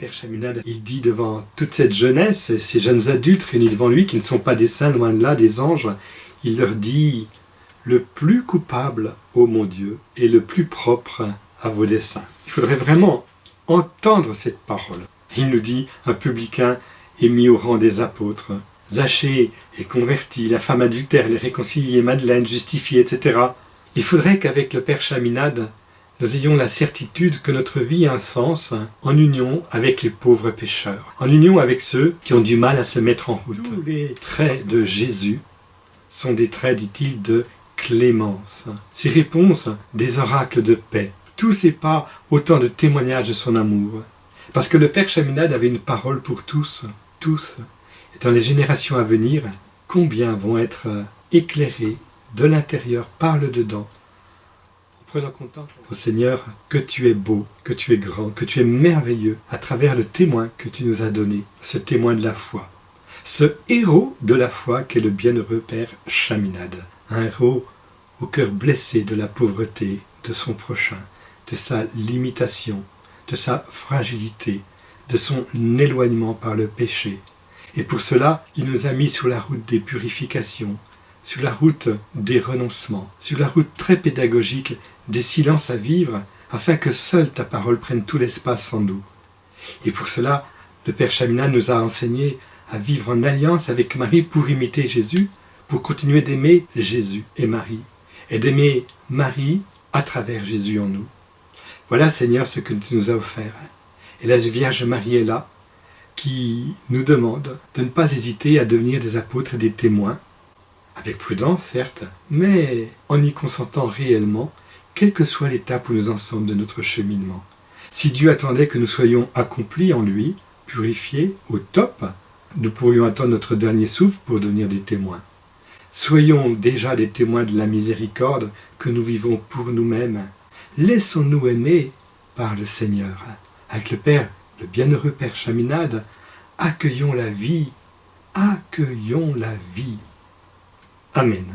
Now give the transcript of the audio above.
Père Chaminade, il dit devant toute cette jeunesse, ces jeunes adultes réunis devant lui, qui ne sont pas des saints, loin de là, des anges, il leur dit « Le plus coupable, ô mon Dieu, et le plus propre à vos desseins. » Il faudrait vraiment entendre cette parole. Il nous dit « Un publicain est mis au rang des apôtres. Zachée est converti, la femme adultère, les réconciliés, Madeleine, justifiée, etc. » Il faudrait qu'avec le Père Chaminade, nous ayons la certitude que notre vie a un sens en union avec les pauvres pécheurs, en union avec ceux qui ont du mal à se mettre en route. Tous les traits de Jésus sont des traits, dit-il, de clémence. Ses réponses, des oracles de paix. Tous ces pas, autant de témoignages de son amour. Parce que le Père Chaminade avait une parole pour tous, tous. Et dans les générations à venir, combien vont être éclairés de l'intérieur par le dedans, prenant contact, ô Seigneur, que tu es beau, que tu es grand, que tu es merveilleux, à travers le témoin que tu nous as donné, ce témoin de la foi, ce héros de la foi qu'est le bienheureux Père Chaminade, un héros au cœur blessé de la pauvreté de son prochain, de sa limitation, de sa fragilité, de son éloignement par le péché. Et pour cela, il nous a mis sur la route des purifications, sur la route des renoncements, sur la route très pédagogique des silences à vivre, afin que seule ta parole prenne tout l'espace en nous. Et pour cela, le Père Chaminade nous a enseigné à vivre en alliance avec Marie pour imiter Jésus, pour continuer d'aimer Jésus et Marie, et d'aimer Marie à travers Jésus en nous. Voilà, Seigneur, ce que tu nous as offert. Et la Vierge Marie est là, qui nous demande de ne pas hésiter à devenir des apôtres et des témoins, avec prudence, certes, mais en y consentant réellement, quelle que soit l'étape où nous en sommes de notre cheminement. Si Dieu attendait que nous soyons accomplis en lui, purifiés, au top, nous pourrions attendre notre dernier souffle pour devenir des témoins. Soyons déjà des témoins de la miséricorde que nous vivons pour nous-mêmes. Laissons-nous aimer par le Seigneur. Avec le Père, le bienheureux Père Chaminade, accueillons la vie. Accueillons la vie. Amen.